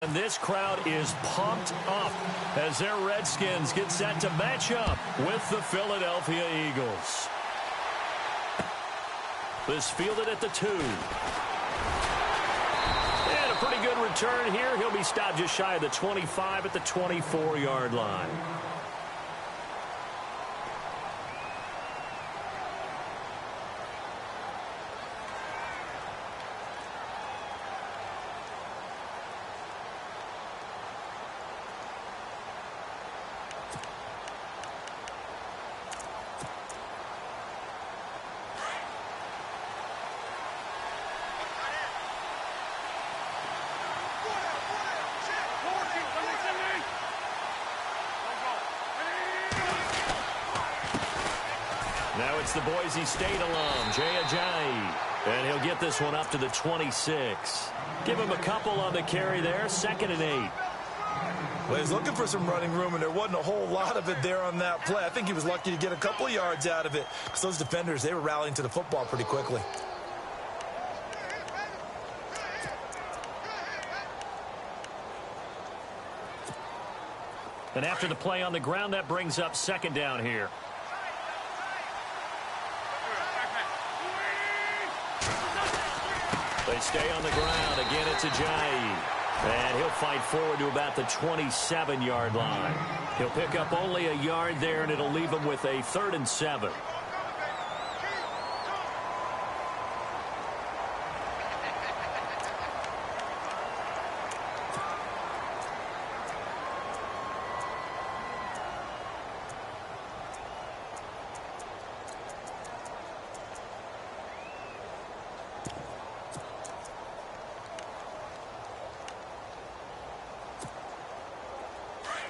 And this crowd is pumped up as their Redskins get set to match up with the Philadelphia Eagles. This fielded at the 2. And a pretty good return here. He'll be stopped just shy of the 25 at the 24-yard line. Now it's the Boise State alum, Jay Ajayi. And he'll get this one up to the 26. Give him a couple on the carry there, 2nd and 8. Well, he's looking for some running room, and there wasn't a whole lot of it there on that play. I think he was lucky to get a couple of yards out of it because those defenders, they were rallying to the football pretty quickly. And after the play on the ground, that brings up 2nd down here. They stay on the ground. Again, it's Ajayi. And he'll fight forward to about the 27-yard line. He'll pick up only a yard there, and it'll leave him with a 3rd and 7.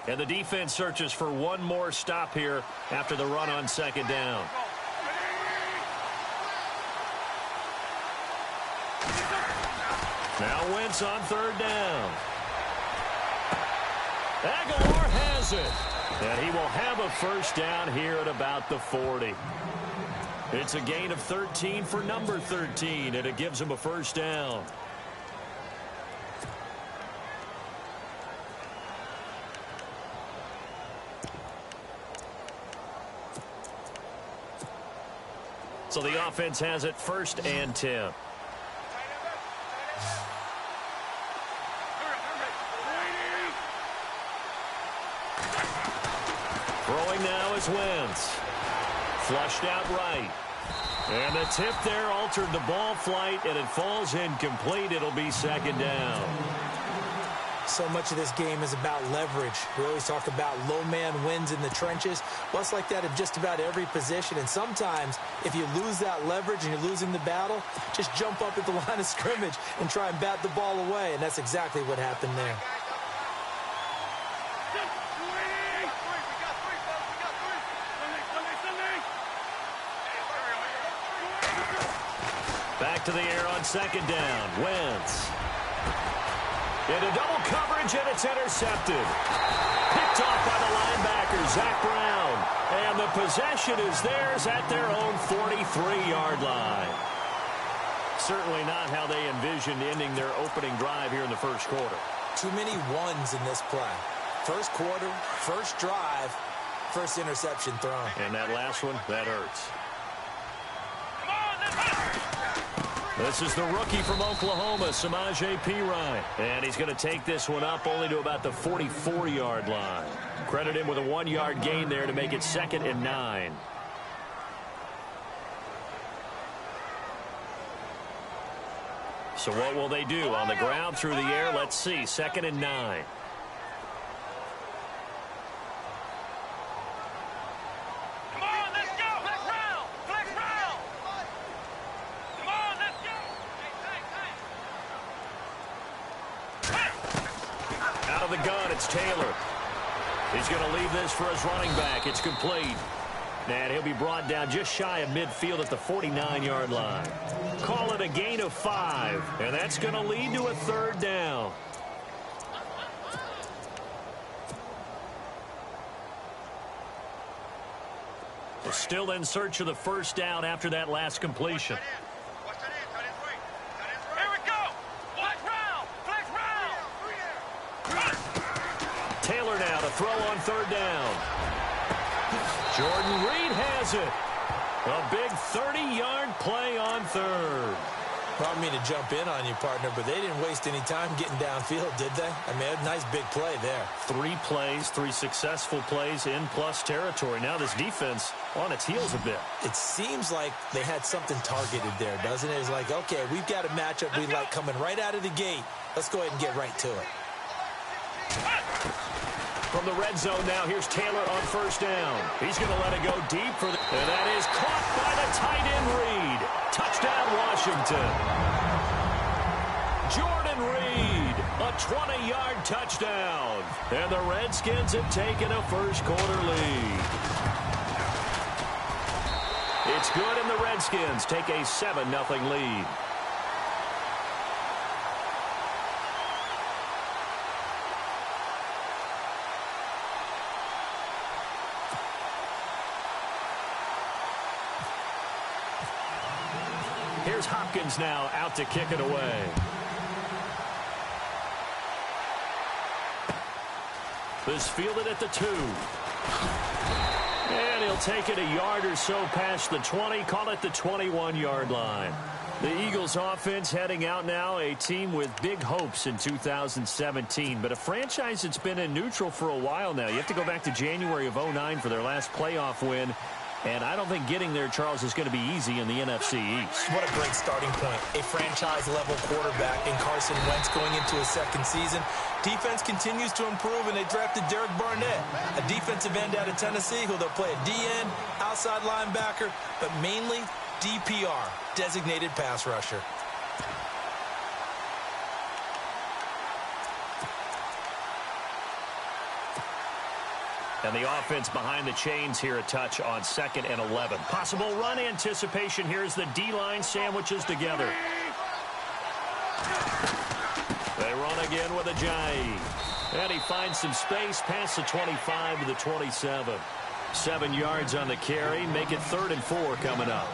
And the defense searches for one more stop here after the run on 2nd down. Now Wentz on 3rd down. Aguilar has it. And he will have a 1st down here at about the 40. It's a gain of 13 for number 13, and it gives him a 1st down. So the offense has it 1st and 10. Throwing now is Wentz. Flushed out right. And the tip there altered the ball flight, and it falls incomplete. It'll be 2nd down. So much of this game is about leverage. We always talk about low man wins in the trenches. Well, it's like that in just about every position. And sometimes, if you lose that leverage and you're losing the battle, just jump up at the line of scrimmage and try and bat the ball away. And that's exactly what happened there. Back to the air on 2nd down. Wentz. Into double coverage, and it's intercepted. Picked off by the linebacker, Zach Brown. And the possession is theirs at their own 43-yard line. Certainly not how they envisioned ending their opening drive here in the 1st quarter. Too many ones in this play. 1st quarter, 1st drive, 1st interception thrown. And that last one, that hurts. This is the rookie from Oklahoma, Samaje Perine. And he's going to take this one up only to about the 44-yard line. Credit him with a 1-yard gain there to make it 2nd and 9. So what will they do? On the ground, through the air, let's see. 2nd and 9. Taylor. He's going to leave this for his running back. It's complete. And he'll be brought down just shy of midfield at the 49-yard line. Call it a gain of 5. And that's going to lead to a 3rd down. They're still in search of the 1st down after that last completion. now to throw on third down. Jordan Reed has it. A big 30-yard play on third. Well, I mean to jump in on you, partner, but they didn't waste any time getting downfield, did they? I mean, a nice big play there. 3 plays, 3 successful plays in plus territory. Now this defense on its heels a bit. It seems like they had something targeted there, doesn't it? It's like, okay, we've got a matchup we like coming right out of the gate. Let's go ahead and get right to it. From the red zone now, here's Taylor on first down. He's going to let it go deep for the... And that is caught by the tight end Reed. Touchdown, Washington. Jordan Reed, a 20-yard touchdown. And the Redskins have taken a first-quarter lead. It's good, and the Redskins take a 7-0 lead. Here's Hopkins now out to kick it away. This fielded at the 2. And he'll take it a yard or so past the 20, call it the 21-yard line. The Eagles offense heading out now, a team with big hopes in 2017, but a franchise that's been in neutral for a while now. You have to go back to January of 2009 for their last playoff win. And I don't think getting there, Charles, is going to be easy in the NFC East. What a great starting point. A franchise-level quarterback in Carson Wentz going into his second season. Defense continues to improve, and they drafted Derek Barnett, a defensive end out of Tennessee, who they'll play at D-end, outside linebacker, but mainly DPR, designated pass rusher. And the offense behind the chains here a touch on 2nd and 11. Possible run anticipation here as the D-line sandwiches together. They run again with Ajayi. And he finds some space past the 25 to the 27. 7 yards on the carry. Make it 3rd and 4 coming up.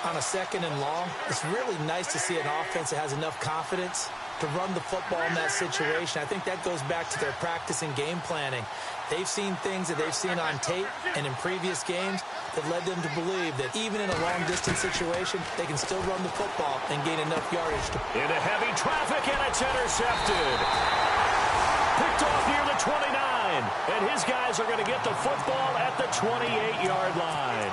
On a 2nd and long, it's really nice to see an offense that has enough confidence to run the football in that situation. I think that goes back to their practice and game planning. They've seen things that they've seen on tape and in previous games that led them to believe that even in a long-distance situation, they can still run the football and gain enough yardage. Into heavy traffic, and it's intercepted. Picked off near the 29, and his guys are going to get the football at the 28-yard line.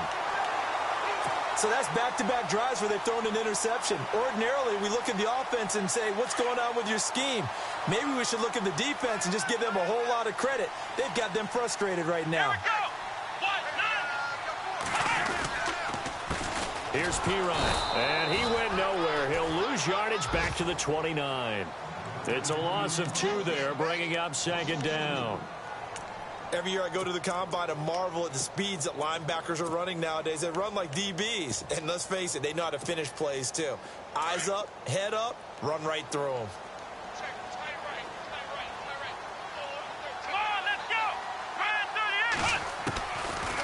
So that's back-to-back drives where they've thrown an interception. Ordinarily, we look at the offense and say, what's going on with your scheme? Maybe we should look at the defense and just give them a whole lot of credit. They've got them frustrated right now. Here's Pirine, and he went nowhere. He'll lose yardage back to the 29. It's a loss of 2 there, bringing up 2nd down. Every year I go to the combine and marvel at the speeds that linebackers are running nowadays. They run like DBs. And let's face it, they know how to finish plays too. Eyes up, head up, run right through them.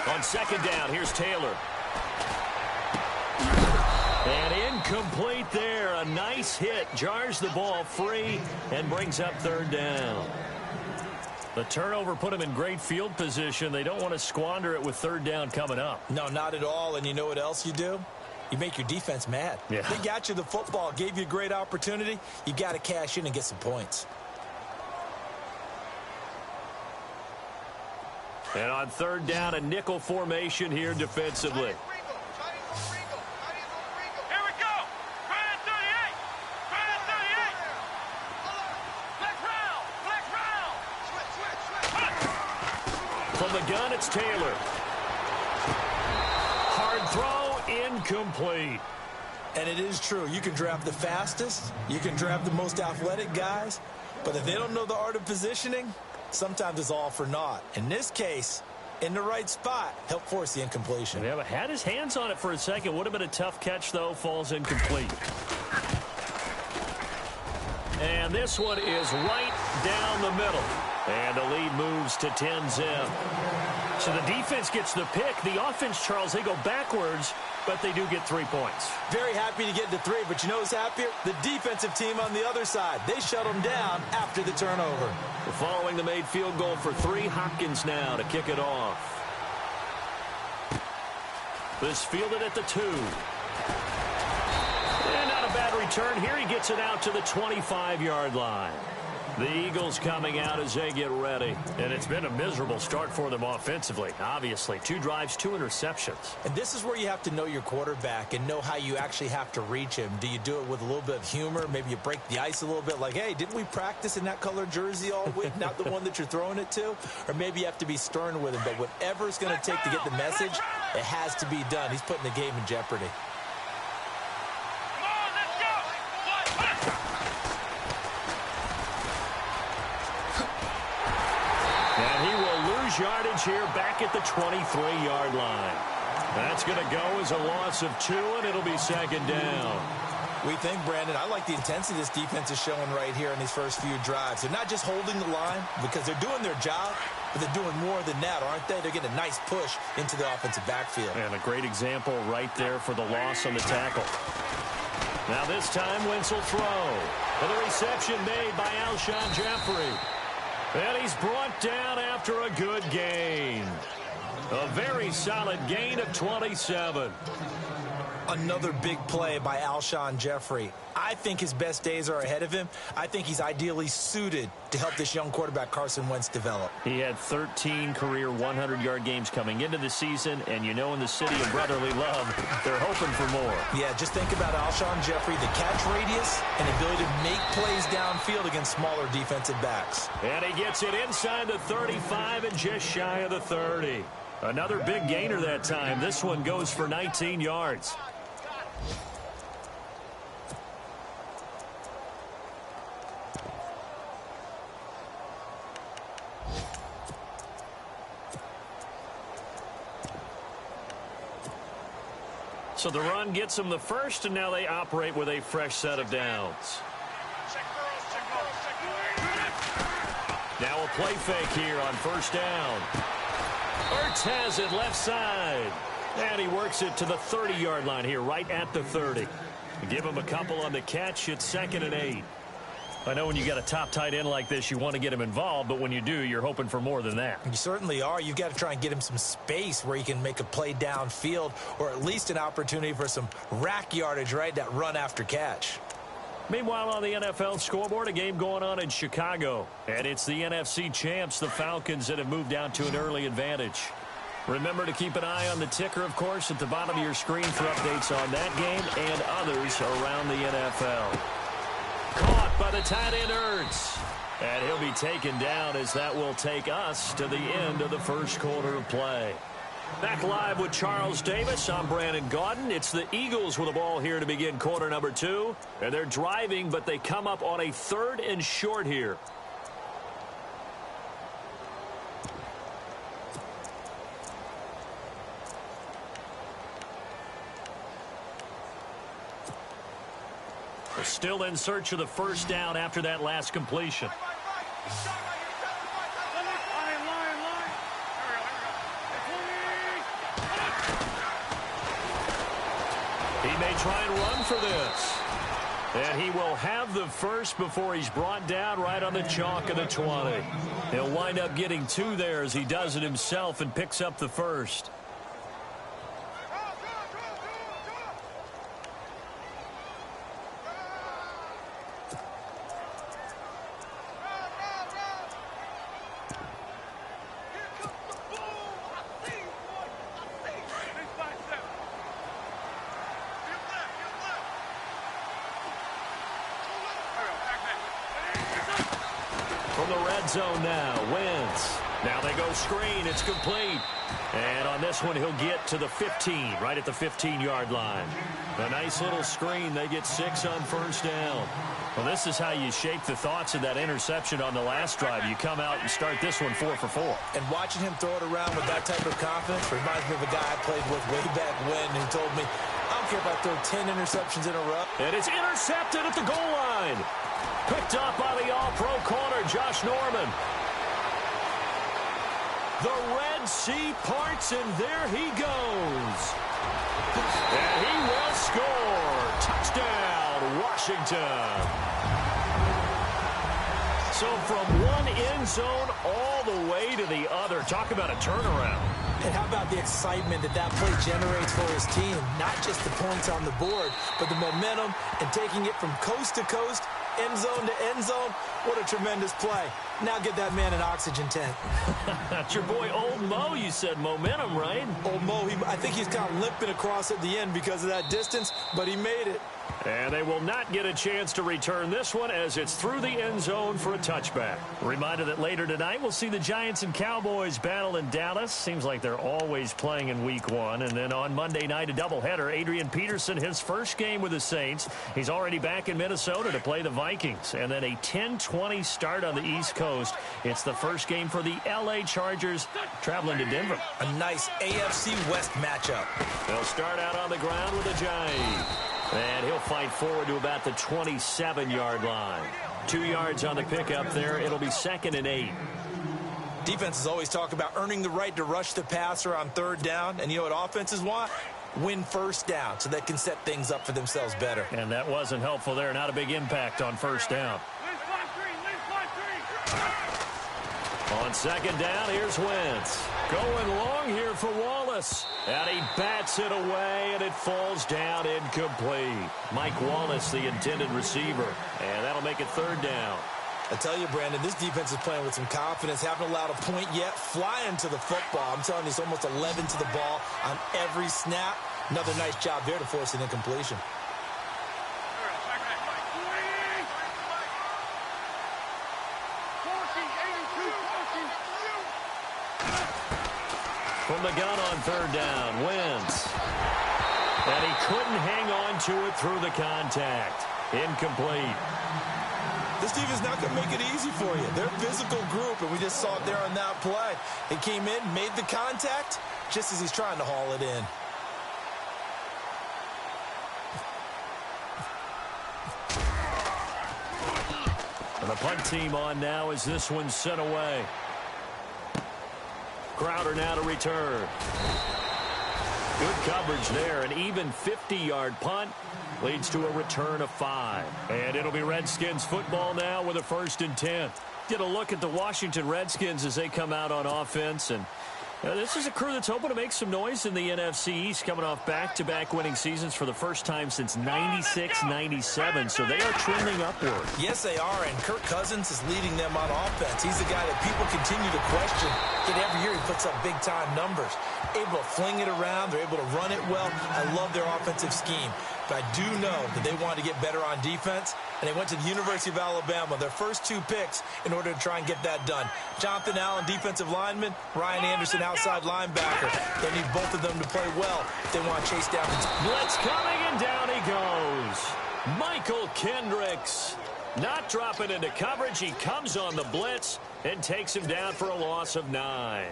On 2nd down, here's Taylor. And incomplete there. A nice hit. Jars the ball free and brings up 3rd down. The turnover put them in great field position. They don't want to squander it with 3rd down coming up. No, not at all. And you know what else you do? You make your defense mad. Yeah. They got you the football, gave you a great opportunity. You got to cash in and get some points. And on 3rd down, a nickel formation here defensively. From the gun, it's Taylor. Hard throw, incomplete. And it is true. You can draft the fastest. You can draft the most athletic guys. But if they don't know the art of positioning, sometimes it's all for naught. In this case, in the right spot, helped force the incompletion. Yeah, but had his hands on it for a second. Would have been a tough catch, though. Falls incomplete. And this one is right down the middle. And the lead moves to 10-zip. So the defense gets the pick. The offense, Charles, they go backwards. but they do get 3 points. Very happy to get to 3, but you know who's happier? The defensive team on the other side. They shut them down after the turnover. Following the made field goal for 3, Hopkins now to kick it off. This fielded at the 2. And not a bad return here. He gets it out to the 25-yard line. The Eagles coming out as they get ready. And it's been a miserable start for them offensively, obviously. 2 drives, 2 interceptions. And this is where you have to know your quarterback and know how you actually have to reach him. Do you do it with a little bit of humor? Maybe you break the ice a little bit like, hey, didn't we practice in that color jersey all week? Not the one that you're throwing it to? Or maybe you have to be stern with him. But whatever it's going to take to get the message, it has to be done. He's putting the game in jeopardy. Yardage here back at the 23-yard line. That's going to go as a loss of 2, and it'll be 2nd down. We think, Brandon, I like the intensity this defense is showing right here in these first few drives. They're not just holding the line because they're doing their job, but they're doing more than that, aren't they? They're getting a nice push into the offensive backfield. And a great example right there for the loss on the tackle. Now this time, Wentz will throw. And the reception made by Alshon Jeffrey. And he's brought down after a good gain. A very solid gain of 27. Another big play by Alshon Jeffrey. I think his best days are ahead of him. I think he's ideally suited to help this young quarterback Carson Wentz develop. He had 13 career 100-yard games coming into the season, and you know in the city of brotherly love, they're hoping for more. Yeah, just think about Alshon Jeffrey, the catch radius and ability to make plays downfield against smaller defensive backs. And he gets it inside the 35 and just shy of the 30. Another big gainer that time. This one goes for 19 yards. So the run gets them the first, and now they operate with a fresh set of downs. Now a play fake here on 1st down. Ertz has it left side. And he works it to the 30-yard line here, right at the 30. Give him a couple on the catch. It's 2nd and 8. I know when you got a top tight end like this, you want to get him involved, but when you do, you're hoping for more than that. You certainly are. You've got to try and get him some space where he can make a play downfield or at least an opportunity for some rack yardage, right, that run after catch. Meanwhile, on the NFL scoreboard, a game going on in Chicago. And it's the NFC champs, the Falcons, that have moved down to an early advantage. Remember to keep an eye on the ticker, of course, at the bottom of your screen for updates on that game and others around the NFL. Caught by the tight end Ertz. And he'll be taken down as that will take us to the end of the first quarter of play. Back live with Charles Davis. I'm Brandon Gaudin. It's the Eagles with the ball here to begin quarter number 2. And they're driving, but they come up on a 3rd and short here. They're still in search of the 1st down after that last completion. He may try and run for this. And he will have the first before he's brought down right on the chalk of the 20. He'll wind up getting 2 there as he does it himself and picks up the first. From the red zone now, Wentz. Now they go screen. It's complete. And on this one, he'll get to the 15, right at the 15-yard line. A nice little screen. They get 6 on 1st down. Well, this is how you shape the thoughts of that interception on the last drive. You come out and start this one 4 for 4. And watching him throw it around with that type of confidence reminds me of a guy I played with way back when who told me, I don't care if I throw 10 interceptions in a row. And it's intercepted at the goal line. Picked up by the all-pro corner, Josh Norman. The Red Sea parts, and there he goes. And he will score. Touchdown, Washington. So from one end zone all the way to the other. Talk about a turnaround. And how about the excitement that play generates for his team? Not just the points on the board, but the momentum and taking it from coast to coast, end zone to end zone. What a tremendous play. Now get that man an oxygen tent. That's your boy Old Mo, you said. Momentum, right? Old Mo, I think he's kind of limping across at the end because of that distance, but he made it. And they will not get a chance to return this one as it's through the end zone for a touchback. Reminder that later tonight we'll see the Giants and Cowboys battle in Dallas. Seems like they're always playing in week one. And then on Monday night, a doubleheader. Adrian Peterson, his first game with the Saints. He's already back in Minnesota to play the Vikings. And then a 10-20 start on the East Coast. It's the first game for the L.A. Chargers traveling to Denver. A nice AFC West matchup. They'll start out on the ground with a Giant. And he'll fight forward to about the 27-yard line. 2 yards on the pickup there. It'll be 2nd and 8. Defenses always talk about earning the right to rush the passer on 3rd down. And you know what offenses want? Win 1st down so they can set things up for themselves better. And that wasn't helpful there. Not a big impact on 1st down. On 2nd down, here's Wentz. Going long here for Wallace. And he bats it away, and it falls down incomplete. Mike Wallace, the intended receiver. And that'll make it 3rd down. I tell you, Brandon, this defense is playing with some confidence. Haven't allowed a point yet. Flying to the football. I'm telling you, it's almost 11 to the ball on every snap. Another nice job there to force an incompletion. From the gun on 3rd down, Wentz. And he couldn't hang on to it through the contact. Incomplete. This defense not going to make it easy for you. They're a physical group, and we just saw it there on that play. He came in, made the contact, just as he's trying to haul it in. And the punt team on now as this one's sent away. Crowder now to return. Good coverage there. An even 50-yard punt leads to a return of 5. And it'll be Redskins football now with a 1st and 10. Get a look at the Washington Redskins as they come out on offense. And this is a crew that's hoping to make some noise in the NFC East, coming off back-to-back winning seasons for the first time since 96-97. So they are trending upward. Yes, they are, and Kirk Cousins is leading them on offense. He's the guy that people continue to question. Yet every year he puts up big-time numbers. Able to fling it around. They're able to run it well. I love their offensive scheme. But I do know that they wanted to get better on defense, and they went to the University of Alabama, their first 2 picks, in order to try and get that done. Jonathan Allen, defensive lineman. Ryan Anderson, outside linebacker. They need both of them to play well if they want to chase down the blitz coming, and down he goes. Michael Kendricks not dropping into coverage. He comes on the blitz and takes him down for a loss of 9.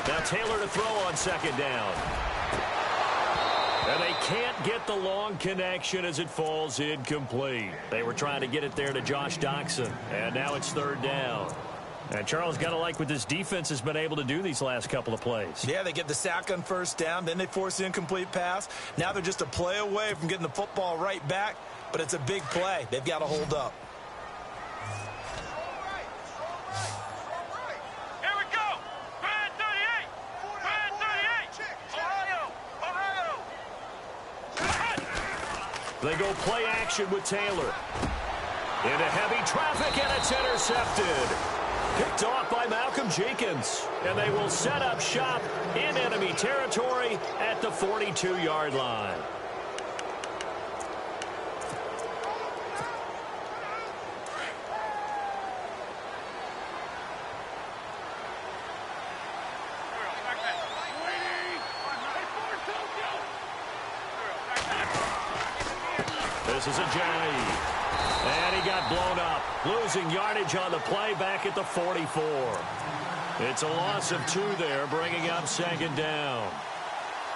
Now Taylor to throw on 2nd down. And they can't get the long connection as it falls incomplete. They were trying to get it there to Josh Doxson. And now it's 3rd down. And Charles, got to like what this defense has been able to do these last couple of plays. Yeah, they get the sack on 1st down. Then they force the incomplete pass. Now they're just a play away from getting the football right back. But it's a big play. They've got to hold up. They go play action with Taylor. Into heavy traffic, and it's intercepted. Picked off by Malcolm Jenkins. And they will set up shop in enemy territory at the 42-yard line. This is a Johnny. And he got blown up. Losing yardage on the play back at the 44. It's a loss of 2 there, bringing up 2nd down.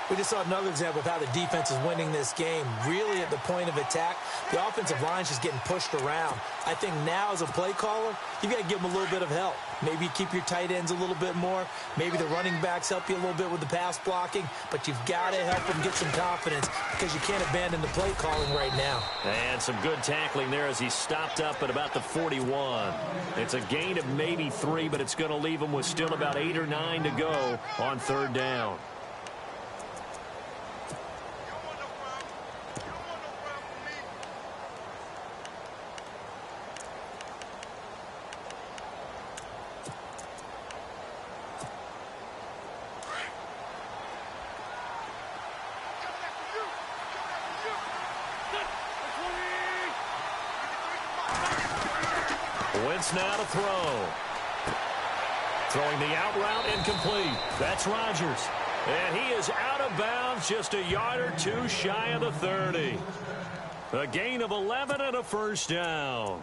We just saw another example of how the defense is winning this game. Really at the point of attack, the offensive line is just getting pushed around. I think now as a play caller, you've got to give them a little bit of help. Maybe keep your tight ends a little bit more. Maybe the running backs help you a little bit with the pass blocking. But you've got to help them get some confidence because you can't abandon the play calling right now. And some good tackling there as he stopped up at about the 41. It's a gain of maybe 3, but it's going to leave him with still about 8 or 9 to go on third down. Wentz now to throw. Throwing the out route incomplete. That's Rodgers. And he is out of bounds just a yard or 2 shy of the 30. A gain of 11 and a first down.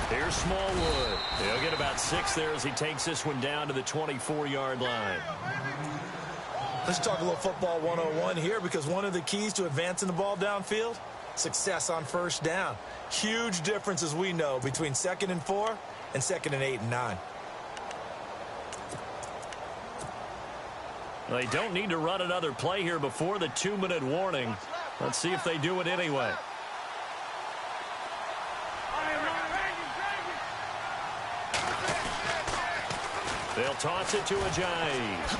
Here's Smallwood. He'll get about 6 there as he takes this one down to the 24-yard line. Let's talk a little football 101 here, because one of the keys to advancing the ball downfield, success on first down. Huge difference, as we know, between 2nd and 4 and 2nd and 8 and 9. They don't need to run another play here before the 2-minute warning. Let's see if they do it anyway. They'll toss it to Ajayi.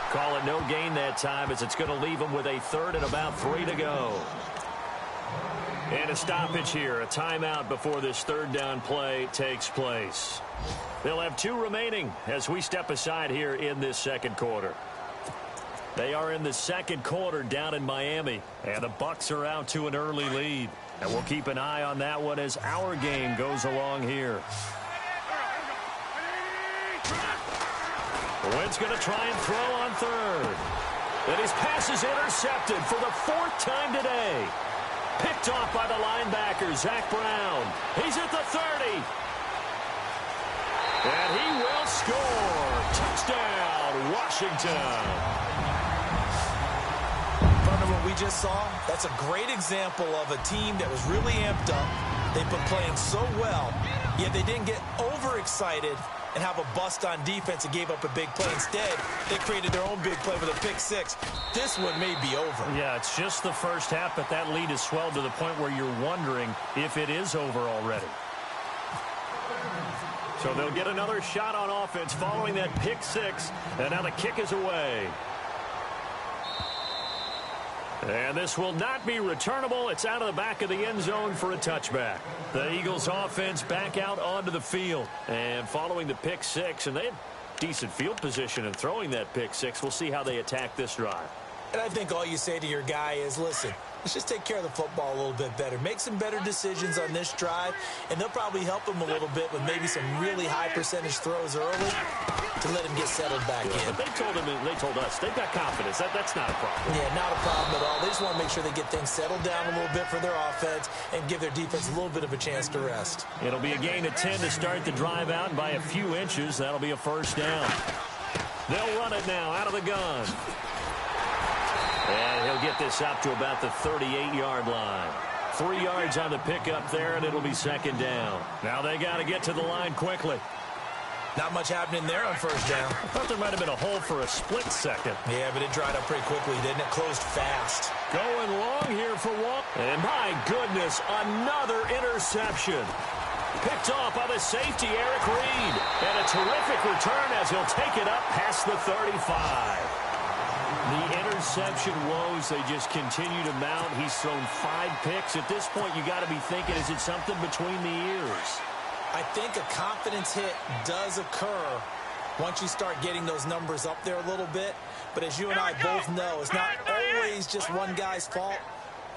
Call it no gain that time, as it's going to leave them with a 3rd and about 3 to go. And a stoppage here, a timeout before this 3rd down play takes place. They'll have 2 remaining as we step aside here in this 2nd quarter. They are in the 2nd quarter down in Miami, and the Bucs are out to an early lead. And we'll keep an eye on that one as our game goes along here. Wentz going to try and throw on 3rd. And his pass is intercepted for the 4th time today. Picked off by the linebacker, Zach Brown. He's at the 30. And he will score. Touchdown, Washington. From what we just saw, that's a great example of a team that was really amped up. They've been playing so well, yet they didn't get overexcited and have a bust on defense and gave up a big play. Instead, they created their own big play with a pick 6. This one may be over. Yeah, it's just the first half, but that lead has swelled to the point where you're wondering if it is over already. So they'll get another shot on offense following that pick 6, and now the kick is away. And this will not be returnable. It's out of the back of the end zone for a touchback. The Eagles offense back out onto the field. And following the pick 6, and they had decent field position in throwing that pick 6. We'll see how they attack this drive. And I think all you say to your guy is, listen, let's just take care of the football a little bit better. Make some better decisions on this drive, and they'll probably help him a little bit with maybe some really high percentage throws early to let him get settled back in. But they told us, they've got confidence. That's not a problem. Yeah, not a problem at all. They just want to make sure they get things settled down a little bit for their offense and give their defense a little bit of a chance to rest. It'll be a gain of 10 to start the drive out, and by a few inches, that'll be a first down. They'll run it now out of the gun. And he'll get this up to about the 38-yard line. 3 yards on the pickup there, and it'll be 2nd down. Now they got to get to the line quickly. Not much happening there on first down. I thought there might have been a hole for a split second. Yeah, but it dried up pretty quickly, didn't it? Closed fast. Going long here for one. And my goodness, another interception. Picked off by the safety, Eric Reed. And a terrific return as he'll take it up past the 35. The interception woes, they just continue to mount. He's thrown 5 picks. At this point, you got to be thinking, is it something between the ears? I think a confidence hit does occur once you start getting those numbers up there a little bit. But as you and I both know, it's not always just one guy's fault.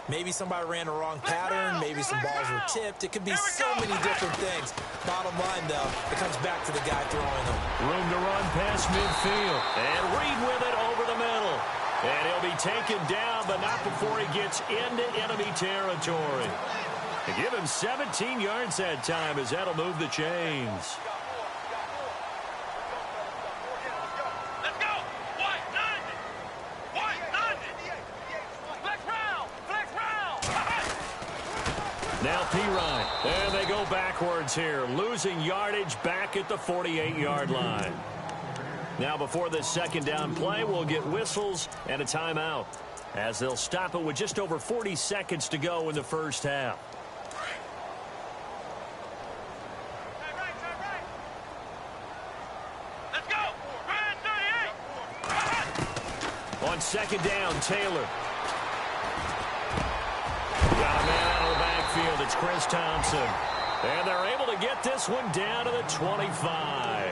Maybe somebody ran a wrong pattern. Maybe some balls were tipped. It could be so many different things. Bottom line, though, it comes back to the guy throwing them. Room to run past midfield. And Reed with it over the middle. And he'll be taken down, but not before he gets into enemy territory. They give him 17 yards that time as that'll move the chains. Now P-Ryan, and they go backwards here, losing yardage back at the 48-yard line. Now before this second down play, we'll get whistles and a timeout, as they'll stop it with just over 40 seconds to go in the first half. Let's go! Ryan 38! On second down, Taylor. Got a man out of the backfield. It's Chris Thompson. And they're able to get this one down to the 25.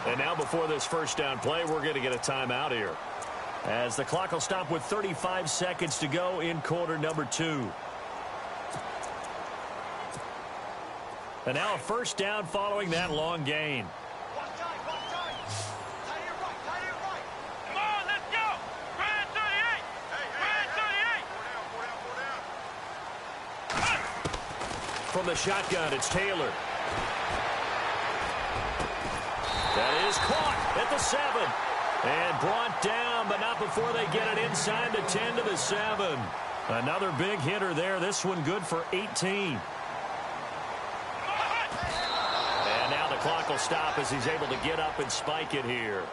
And now before this first down play, we're going to get a timeout here, as the clock will stop with 35 seconds to go in quarter number 2. And now a first down following that long gain. Come on, let's go! Ryan 38! Ryan 38! From the shotgun, it's Taylor. That is caught at the 7. And brought down, but not before they get it inside the 10 to the 7. Another big hitter there. This one good for 18. And now the clock will stop as he's able to get up and spike it here.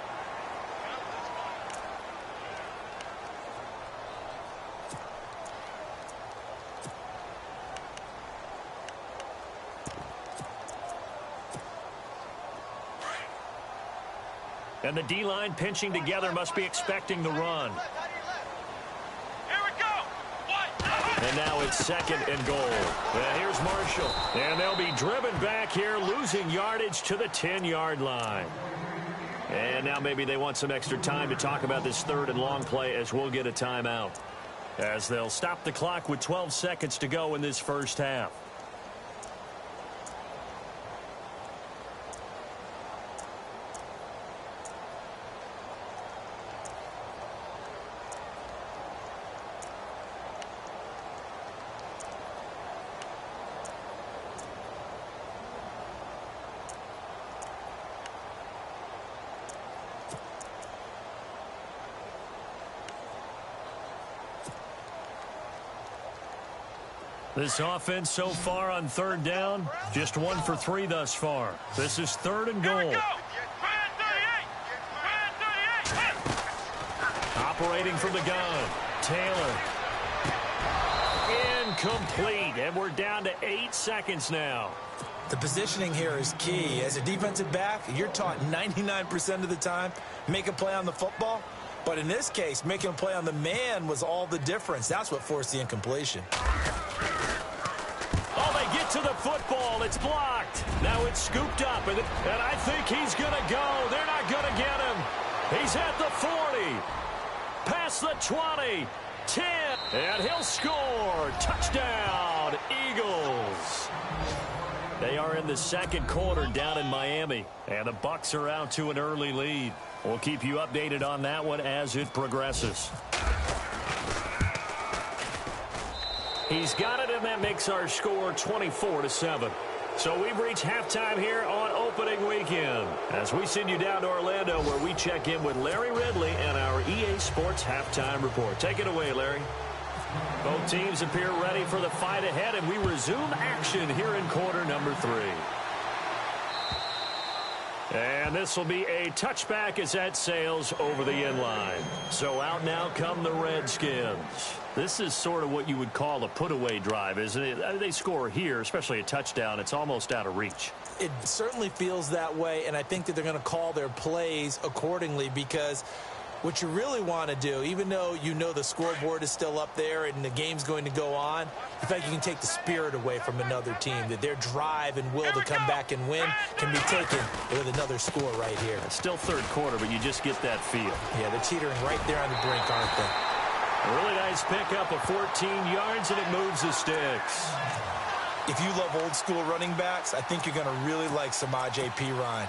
And the D-line pinching together, must be expecting the run. Here we go! And now it's second and goal. And here's Marshall. And they'll be driven back here, losing yardage to the 10-yard line. And now maybe they want some extra time to talk about this third and long play, as we'll get a timeout, as they'll stop the clock with 12 seconds to go in this first half. This offense so far on third down, just 1 for 3 thus far. This is third and goal. Here we go! Ryan 38! Ryan 38! Operating from the gun, Taylor. Incomplete, and we're down to 8 seconds now. The positioning here is key. As a defensive back, you're taught 99% of the time, make a play on the football. But in this case, making a play on the man was all the difference. That's what forced the incompletion. Oh, they get to the football. It's blocked. Now it's scooped up, and I think he's going to go. They're not going to get him. He's at the 40. Past the 20. 10. And he'll score. Touchdown, Eagles. They are in the second quarter down in Miami, and the Bucs are out to an early lead. We'll keep you updated on that one as it progresses. He's got it, and that makes our score 24-7. So we've reached halftime here on opening weekend, as we send you down to Orlando, where we check in with Larry Ridley and our EA Sports Halftime Report. Take it away, Larry. Both teams appear ready for the fight ahead, and we resume action here in quarter number 3. And this will be a touchback as that sails over the end line. So out now come the Redskins. This is sort of what you would call a put-away drive, isn't it? They score here, especially a touchdown. It's almost out of reach. It certainly feels that way, and I think that they're going to call their plays accordingly, because what you really want to do, even though you know the scoreboard is still up there and the game's going to go on, in fact, you can take the spirit away from another team, that their drive and will to come back and win can be taken with another score right here. It's still third quarter, but you just get that feel. Yeah, they're teetering right there on the brink, aren't they? A really nice pickup of 14 yards, and it moves the sticks. If you love old-school running backs, I think you're going to really like Samaje Perine.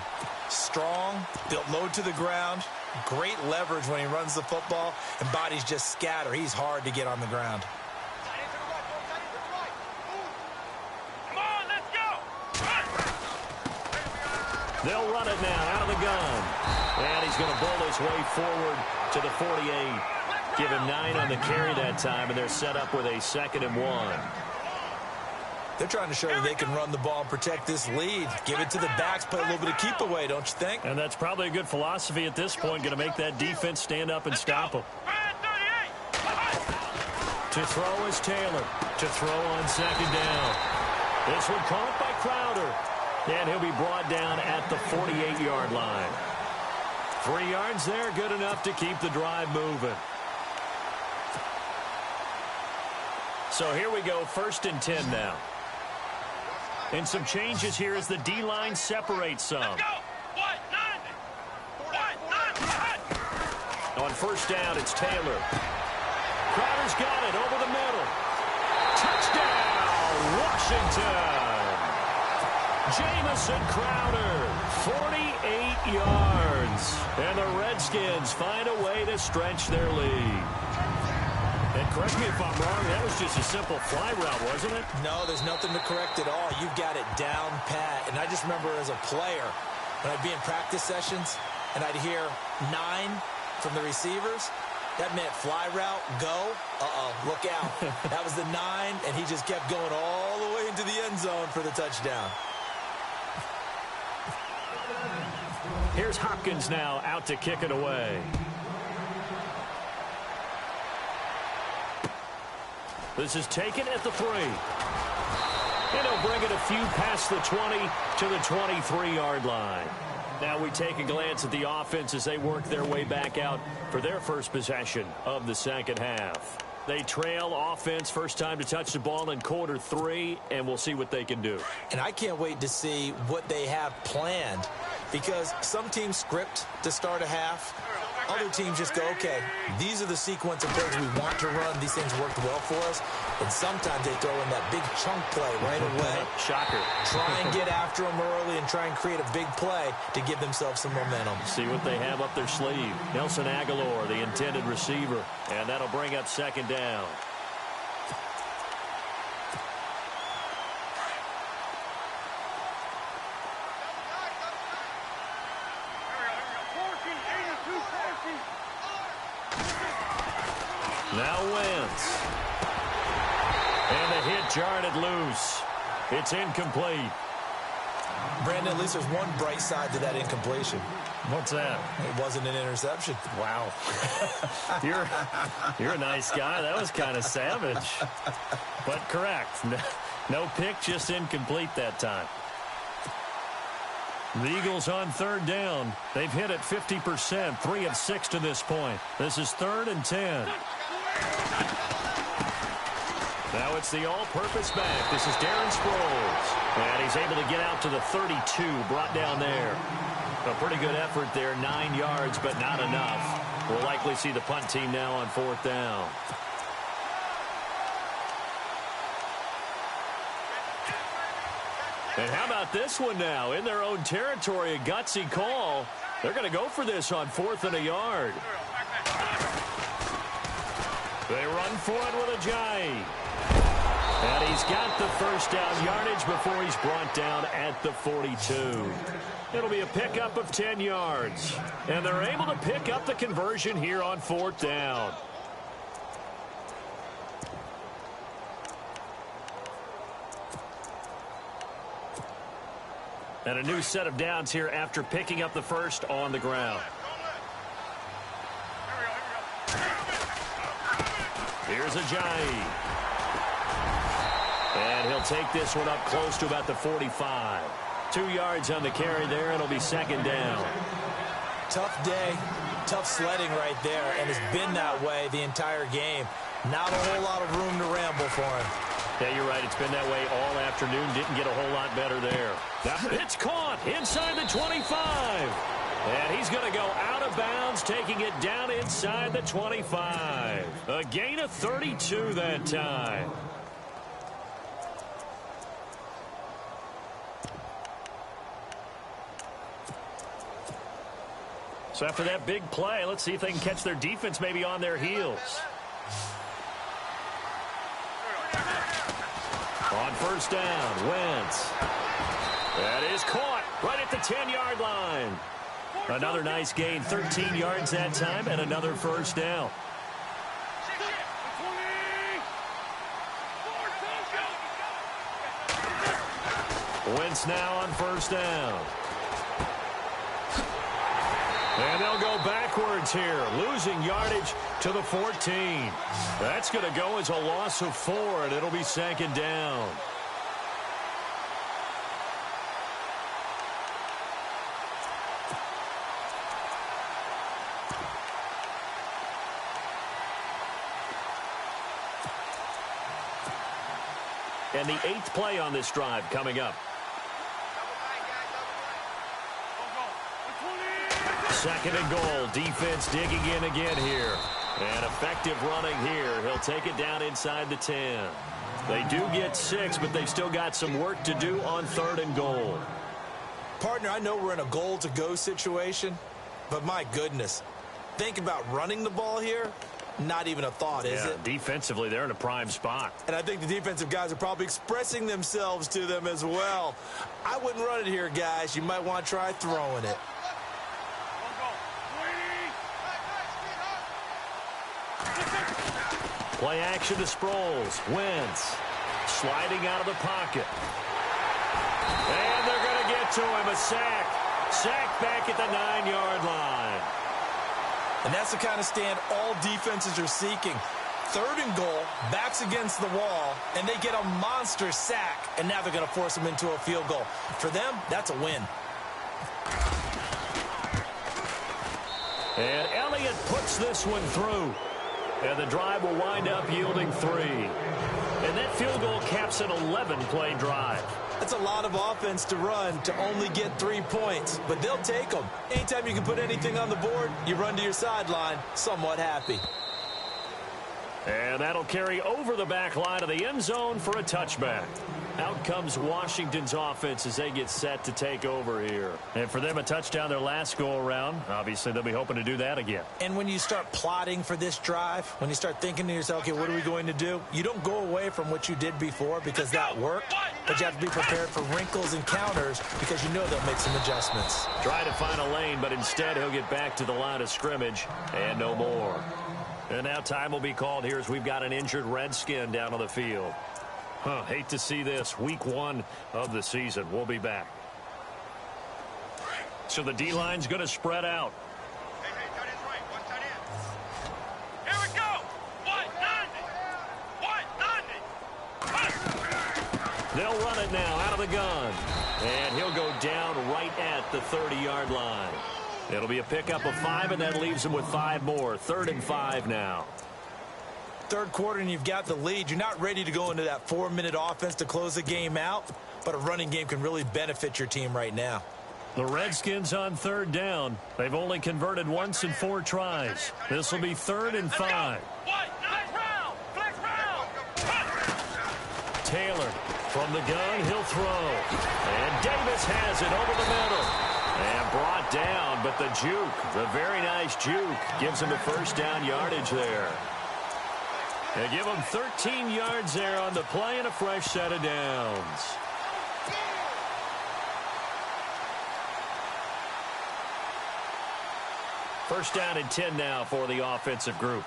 Strong, built low to the ground, great leverage when he runs the football, and bodies just scatter. He's hard to get on the ground. Come on, let's go. They'll run it now out of the gun. And he's going to bowl his way forward to the 48. Give him 9 on the carry that time, and they're set up with a 2nd and 1. They're trying to show that they can run the ball and protect this lead. Give it to the backs, play a little bit of keep away, don't you think? And that's probably a good philosophy at this point, going to make that defense stand up and stop them. To throw is Taylor. To throw on 2nd down. This one caught by Crowder. And he'll be brought down at the 48-yard line. 3 yards there, good enough to keep the drive moving. So here we go, 1st and 10 now. And some changes here as the D-line separates some. On 1st down, it's Taylor. Crowder's got it over the middle. Touchdown, Washington. Jamison Crowder, 48 yards. And the Redskins find a way to stretch their lead. And correct me if I'm wrong, that was just a simple fly route, wasn't it? No, there's nothing to correct at all. You've got it down pat. And I just remember as a player, when I'd be in practice sessions, and I'd hear 9 from the receivers, that meant fly route, go, look out. That was the 9, and he just kept going all the way into the end zone for the touchdown. Here's Hopkins now out to kick it away. This is taken at the 3. And he'll bring it a few past the 20 to the 23-yard line. Now we take a glance at the offense as they work their way back out for their first possession of the 2nd half. They trail offense, first time to touch the ball in quarter 3, and we'll see what they can do. And I can't wait to see what they have planned, because some teams script to start a half. Other teams just go, okay, these are the sequence of plays we want to run. These things worked well for us. And sometimes they throw in that big chunk play right away. Shocker. Try and get after them early and try and create a big play to give themselves some momentum. See what they have up their sleeve. Nelson Aguilar, the intended receiver. And that'll bring up 2nd down. Now Wentz. And the hit jarred it loose. It's incomplete. Brandon, at least there's one bright side to that incompletion. What's that? It wasn't an interception. Wow. You're a nice guy. That was kind of savage. But correct. No pick, just incomplete that time. The Eagles on 3rd down. They've hit it 50%, 3 of 6 to this point. This is 3rd and 10. Now it's the all-purpose back. This is Darren Sproles. And he's able to get out to the 32, brought down there. A pretty good effort there, 9 yards, but not enough. We'll likely see the punt team now on 4th down. And how about this one now? In their own territory, a gutsy call. They're going to go for this on 4th and a yard. They run for it with Ajayi. And he's got the first down yardage before he's brought down at the 42. It'll be a pickup of 10 yards. And they're able to pick up the conversion here on 4th down. And a new set of downs here after picking up the first on the ground. Here's Ajayi. And he'll take this one up close to about the 45. 2 yards on the carry there. It'll be 2nd down. Tough day, tough sledding right there, and it's been that way the entire game. Not a whole lot of room to ramble for him. Yeah, you're right. It's been that way all afternoon. Didn't get a whole lot better there. Now, it's caught inside the 25. And he's going to go out of bounds, taking it down inside the 25. A gain of 32 that time. So after that big play, let's see if they can catch their defense maybe on their heels. On first down, Wentz. That is caught right at the 10-yard line. Another nice gain, 13 yards that time, and another first down. Wentz now on first down. And they'll go backwards here, losing yardage to the 14. That's going to go as a loss of 4, and it'll be second down. And the 8th play on this drive coming up. Second and goal. Defense digging in again here. And effective running here. He'll take it down inside the 10. They do get 6, but they've still got some work to do on third and goal. Partner, I know we're in a goal-to-go situation, but my goodness. Think about running the ball here. Not even a thought, is it? Defensively, they're in a prime spot. And I think the defensive guys are probably expressing themselves to them as well. I wouldn't run it here, guys. You might want to try throwing it. Play action to Sproles. Wentz sliding out of the pocket. And they're going to get to him. A sack. Sack back at the 9-yard line. And that's the kind of stand all defenses are seeking. Third and goal, backs against the wall, and they get a monster sack. And now they're going to force them into a field goal. For them, that's a win. And Elliott puts this one through. And the drive will wind up yielding 3. And that field goal caps an 11-play drive. That's a lot of offense to run to only get 3 points, but they'll take them. Anytime you can put anything on the board, you run to your sideline, somewhat happy. And that'll carry over the back line of the end zone for a touchback. Out comes Washington's offense as they get set to take over here. And for them, a touchdown their last go-around. Obviously, they'll be hoping to do that again. And when you start plotting for this drive, when you start thinking to yourself, okay, what are we going to do? You don't go away from what you did before because that worked, but you have to be prepared for wrinkles and counters because you know they'll make some adjustments. Try to find a lane, but instead he'll get back to the line of scrimmage and no more. And now time will be called here as we've got an injured Redskin down on the field. Hate to see this. Week 1 of the season. We'll be back. So the D-line's going to spread out. Hey, tight end's right. Watch tight end. Here we go. What? They'll run it now out of the gun. And he'll go down right at the 30-yard line. It'll be a pickup of 5, and that leaves him with 5 more. 3rd and 5 now. Third quarter and you've got the lead. You're not ready to go into that 4-minute offense to close the game out, but a running game can really benefit your team right now. The Redskins on 3rd down. They've only converted once in 4 tries. This will be 3rd and 5. Taylor from the gun, he'll throw. And Davis has it over the middle. And brought down, but the juke, the very nice juke, gives him the first down yardage there. They give him 13 yards there on the play and a fresh set of downs. First down and 10 now for the offensive group.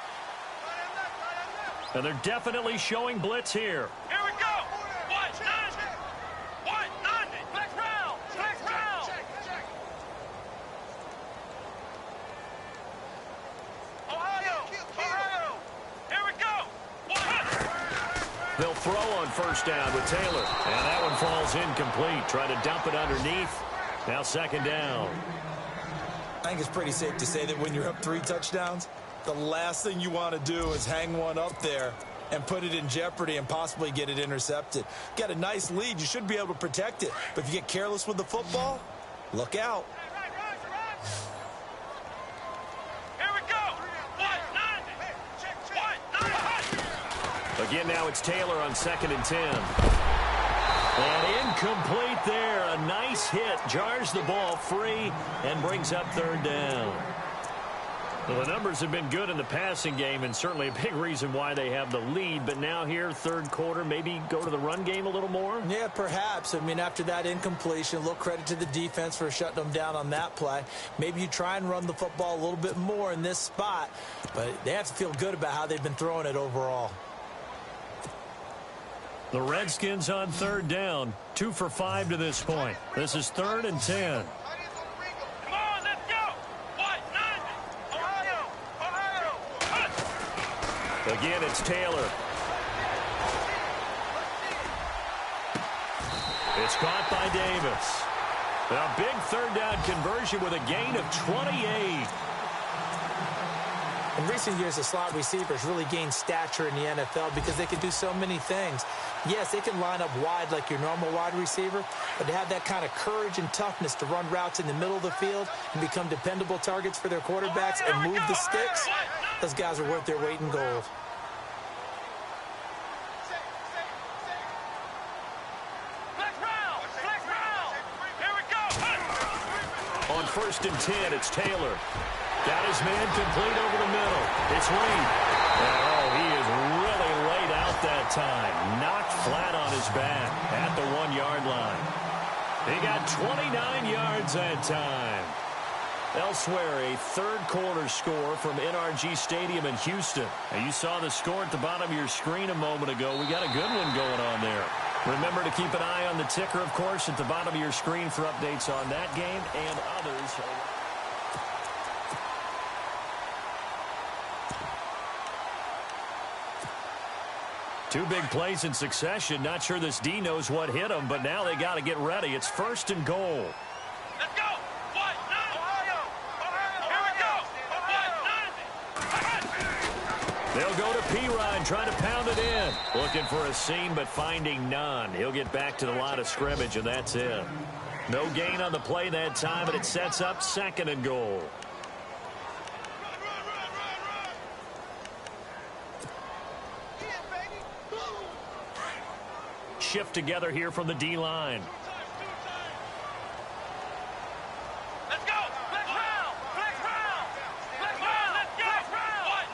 And they're definitely showing blitz here. Here we go. What? Flex round. Ohio. Here we go. They'll throw on first down with Taylor. And that one falls incomplete. Try to dump it underneath. Now 2nd down. I think it's pretty safe to say that when you're up 3 touchdowns, the last thing you want to do is hang one up there and put it in jeopardy and possibly get it intercepted. Got a nice lead. You should be able to protect it. But if you get careless with the football, look out. Here we go. White 90. White 90. Again, now it's Taylor on 2nd and 10. And incomplete there. A nice hit. Jars the ball free and brings up 3rd down. Well, the numbers have been good in the passing game and certainly a big reason why they have the lead. But now here, 3rd quarter, maybe go to the run game a little more? Yeah, perhaps. I mean, after that incompletion, a little credit to the defense for shutting them down on that play. Maybe you try and run the football a little bit more in this spot. But they have to feel good about how they've been throwing it overall. The Redskins on 3rd down. 2 for 5 to this point. This is 3rd and 10. Come on, let's go. White 90. Ohio. Ohio. Again, it's Taylor. It's caught by Davis. A big 3rd down conversion with a gain of 28. In recent years, the slot receivers really gained stature in the NFL because they can do so many things. Yes, they can line up wide like your normal wide receiver, but to have that kind of courage and toughness to run routes in the middle of the field and become dependable targets for their quarterbacks and move the sticks, those guys are worth their weight in gold. Flex round. Flex round. Here we go. On 1st and 10, it's Taylor. Got his man complete over the middle. It's Reed. Oh, he is really laid out that time. Knocked flat on his back at the 1-yard line. He got 29 yards that time. Elsewhere, a 3rd quarter score from NRG Stadium in Houston. Now, you saw the score at the bottom of your screen a moment ago. We got a good one going on there. Remember to keep an eye on the ticker, of course, at the bottom of your screen for updates on that game and others. Two big plays in succession. Not sure this D knows what hit him, but now they got to get ready. It's 1st and goal. Let's go. White 90. Ohio. Ohio. Here we go. White 90. They'll go to P-Rod, trying to pound it in. Looking for a seam, but finding none. He'll get back to the line of scrimmage, and that's it. No gain on the play that time, and it sets up 2nd and goal. Shift together here from the D-line. Let's go. Flex round. Flex round. Flex round. Let's go. White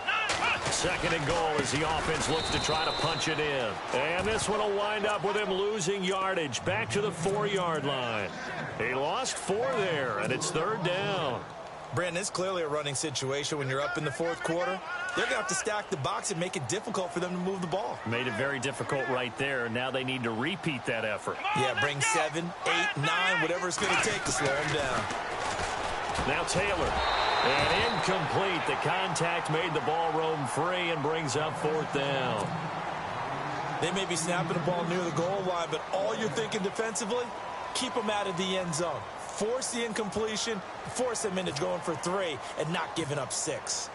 90. 2nd and goal as the offense looks to try to punch it in. And this one will wind up with him losing yardage back to the 4-yard line. He lost 4 there, and it's 3rd down. Brandon, it's clearly a running situation when you're up in the 4th quarter. They're going to have to stack the box and make it difficult for them to move the ball. Made it very difficult right there. Now they need to repeat that effort. Yeah, bring 7, 8, 9, whatever it's going to take to slow them down. Now Taylor. And incomplete. The contact made the ball roam free and brings up 4th down. They may be snapping the ball near the goal line, but all you're thinking defensively, keep them out of the end zone. Force the incompletion, force them into going for 3, and not giving up 6.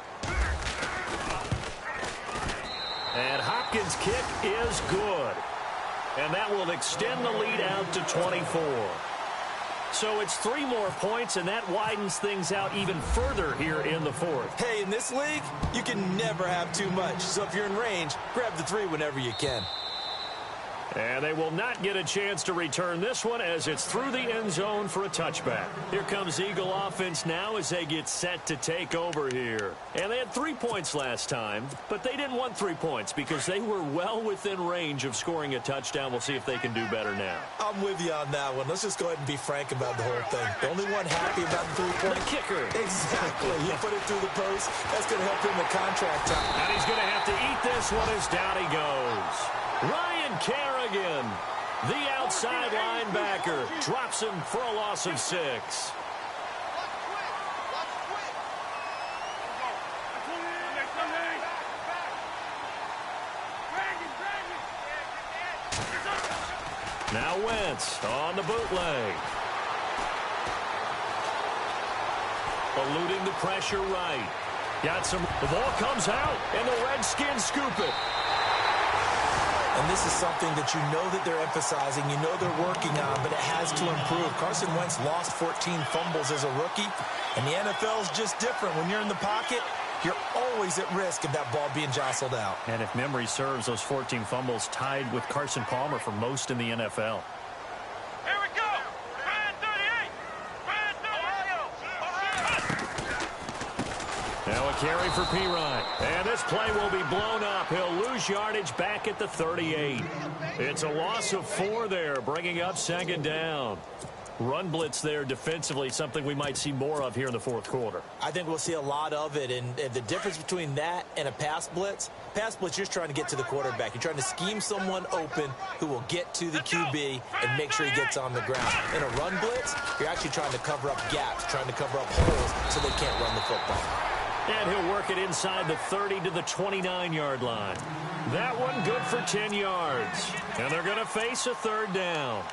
And Hopkins' kick is good. And that will extend the lead out to 24. So it's 3 more points, and that widens things out even further here in the 4th. Hey, in this league, you can never have too much. So if you're in range, grab the 3 whenever you can. And they will not get a chance to return this one as it's through the end zone for a touchback. Here comes Eagle offense now as they get set to take over here. And they had 3 points last time, but they didn't want 3 points because they were well within range of scoring a touchdown. We'll see if they can do better now. I'm with you on that one. Let's just go ahead and be frank about the whole thing. The only one happy about the 3-point. The kicker. Exactly. He put it through the post. That's going to help him in contract time. And he's going to have to eat this one as down he goes. Ryan Kerrigan, the outside linebacker, drops him for a loss of 6. Now Wentz on the bootleg. Eluding the pressure right. Got some. The ball comes out, and the Redskins scoop it. And this is something that you know that they're emphasizing, you know they're working on, but it has to improve. Carson Wentz lost 14 fumbles as a rookie, and the NFL is just different. When you're in the pocket, you're always at risk of that ball being jostled out. And if memory serves, those 14 fumbles tied with Carson Palmer for most in the NFL. Here we go. Brand 38. Brand 38. Now a carry for Pirine. And this play will be blown up. He'll lose yardage back at the 38. It's a loss of 4 there, bringing up second down. Run blitz there defensively, something we might see more of here in the fourth quarter. I think we'll see a lot of it, and the difference between that and a pass blitz, you're just trying to get to the quarterback. You're trying to scheme someone open who will get to the QB and make sure he gets on the ground. In a run blitz, you're actually trying to cover up gaps, trying to cover up holes so they can't run the football. And he'll work it inside the 30 to the 29-yard line. That one good for 10 yards. And they're going to face a third down.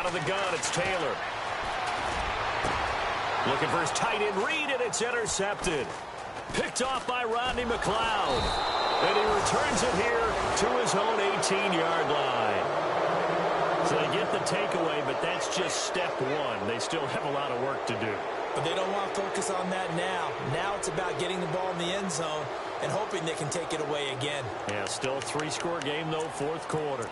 The gun, it's Taylor. Looking for his tight end read, and it's intercepted. Picked off by Rodney McLeod. And he returns it here to his own 18-yard line. So they get the takeaway, but that's just step one. They still have a lot of work to do. But they don't want to focus on that now. Now it's about getting the ball in the end zone and hoping they can take it away again. Yeah, still a 3-score game, though, fourth quarter.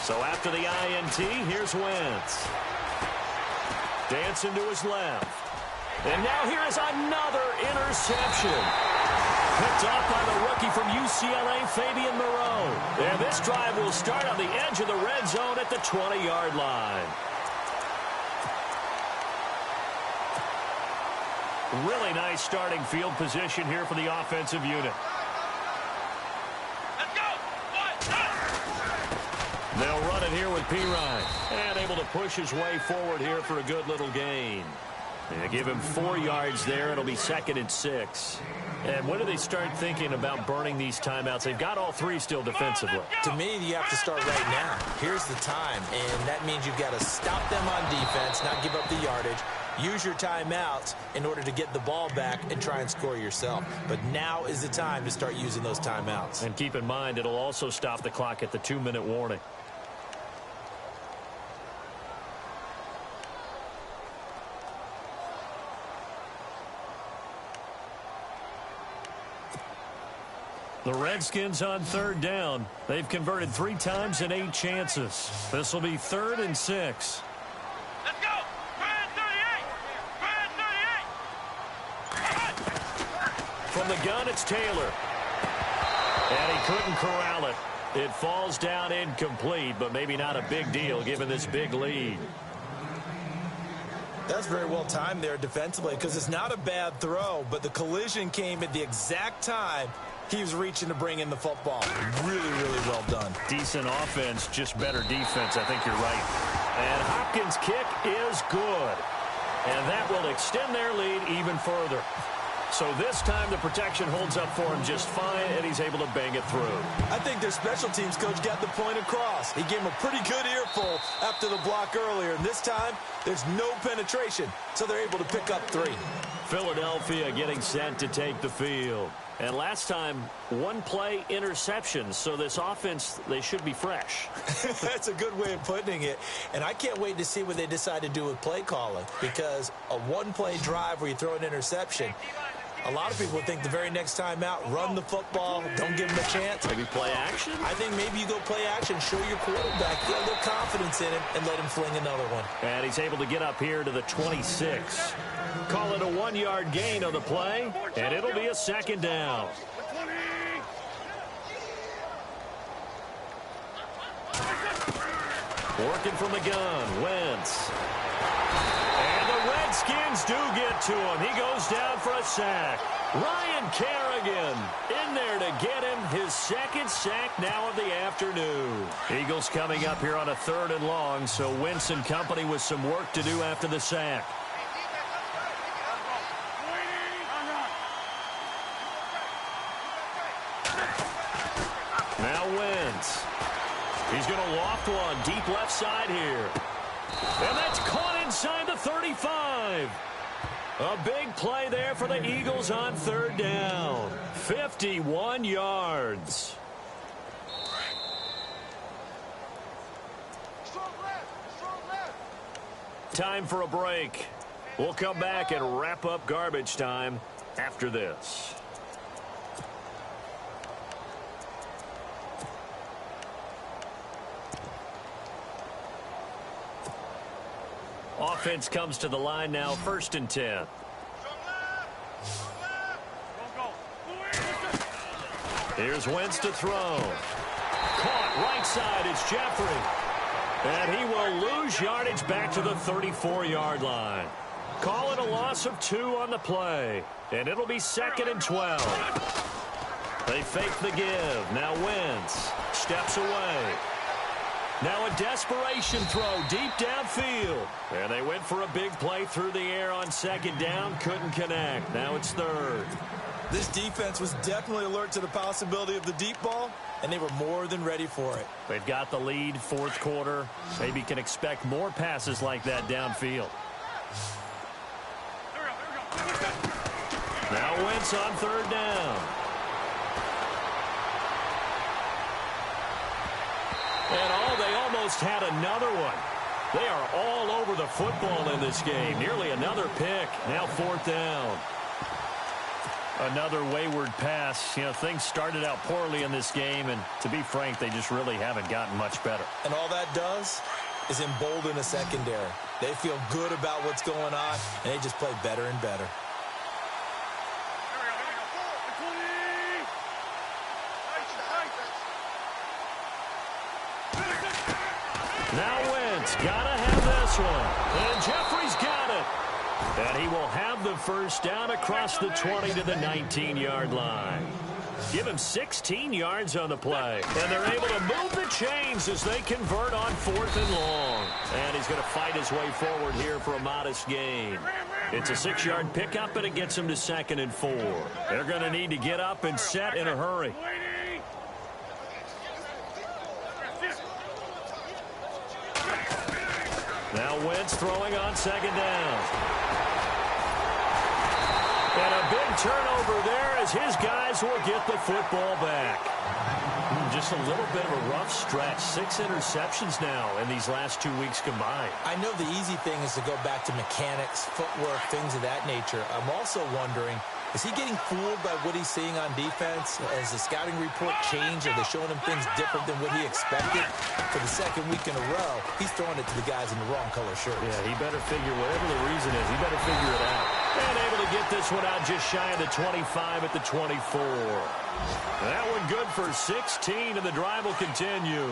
So after the INT, here's Wentz. Dancing to his left. And now here is another interception. Picked off by the rookie from UCLA, Fabian Moreau. And this drive will start on the edge of the red zone at the 20-yard line. Really nice starting field position here for the offensive unit. They'll run it here with Pirine. And able to push his way forward here for a good little gain. They give him 4 yards there. It'll be 2nd and 6. And when do they start thinking about burning these timeouts? They've got all 3 still defensively. To me, you have to start right now. Here's the time. And that means you've got to stop them on defense, not give up the yardage. Use your timeouts in order to get the ball back and try and score yourself. But now is the time to start using those timeouts. And keep in mind, it'll also stop the clock at the 2-minute warning. The Redskins on 3rd down. They've converted 3 times and 8 chances. This will be 3rd and 6. Let's go! Brand 38! Brand 38! From the gun, it's Taylor. And he couldn't corral it. It falls down incomplete, but maybe not a big deal given this big lead. That's very well timed there defensively because it's not a bad throw, but the collision came at the exact time he was reaching to bring in the football. Really, really well done. Decent offense, just better defense. I think you're right. And Hopkins' kick is good. And that will extend their lead even further. So this time the protection holds up for him just fine, and he's able to bang it through. I think their special teams coach got the point across. He gave him a pretty good earful after the block earlier. And this time, there's no penetration, so they're able to pick up 3. Philadelphia getting set to take the field. And last time, 1 play interception. So this offense, they should be fresh. That's a good way of putting it. And I can't wait to see what they decide to do with play calling. Because a 1-play drive where you throw an interception, a lot of people think the very next time out, run the football, don't give him a chance. Maybe play action? I think maybe you go play action, show your quarterback, get a little confidence in him, and let him fling another one. And he's able to get up here to the 26. Call it a 1-yard gain on the play, and it'll be a 2nd down. Working from the gun, Wentz. And the Reds Redskins do get to him. He goes down for a sack. Ryan Kerrigan in there to get him his second sack now of the afternoon. Eagles coming up here on a 3rd and long, so Wentz and company with some work to do after the sack. Now Wentz. He's going to loft one deep left side here. And that's caught inside the 35. A big play there for the Eagles on 3rd down. 51 yards. Time for a break. We'll come back and wrap up garbage time after this. Offense comes to the line now, 1st and 10. Here's Wentz to throw. Caught right side, it's Jeffrey. And he will lose yardage back to the 34-yard line. Call it a loss of 2 on the play. And it'll be 2nd and 12. They fake the give. Now Wentz steps away. Now a desperation throw deep downfield. And they went for a big play through the air on 2nd down. Couldn't connect. Now it's 3rd. This defense was definitely alert to the possibility of the deep ball, and they were more than ready for it. They've got the lead, 4th quarter. Maybe can expect more passes like that downfield. Now Wentz on 3rd down. And they almost had another one. They are all over the football in this game. Nearly another pick. Now 4th down. Another wayward pass. You know, things started out poorly in this game, and to be frank, they just really haven't gotten much better. And all that does is embolden a secondary. They feel good about what's going on, and they just play better and better. Now Wentz, gotta have this one. And Jeffrey's got it. And he will have the 1st down across the 20 to the 19-yard line. Give him 16 yards on the play. And they're able to move the chains as they convert on 4th and long. And he's going to fight his way forward here for a modest gain. It's a 6-yard pickup, and it gets him to 2nd and 4. They're going to need to get up and set in a hurry. Now Wentz throwing on 2nd down. And a big turnover there as his guys will get the football back. Just a little bit of a rough stretch. 6 interceptions now in these last 2 weeks combined. I know the easy thing is to go back to mechanics, footwork, things of that nature. I'm also wondering, is he getting fooled by what he's seeing on defense? Has the scouting report changed? Are they showing him things different than what he expected? For the 2nd week in a row, he's throwing it to the guys in the wrong color shirts. Yeah, he better figure, whatever the reason is, he better figure it out. And able to get this one out just shy of the 25 at the 24. That one good for 16, and the drive will continue.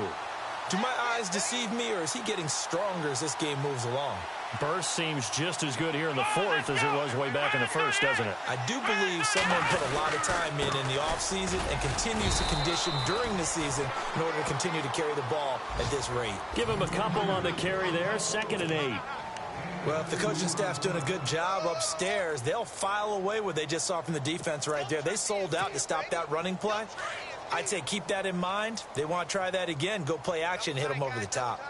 Do my eyes deceive me, or is he getting stronger as this game moves along? Burst seems just as good here in the 4th as it was way back in the 1st, doesn't it? I do believe someone put a lot of time in the offseason and continues to condition during the season in order to continue to carry the ball at this rate. Give him a couple on the carry there, 2nd and 8. Well, if the coaching staff's doing a good job upstairs, they'll file away what they just saw from the defense right there. They sold out to stop that running play. I'd say keep that in mind. They want to try that again. Go play action, hit them over the top.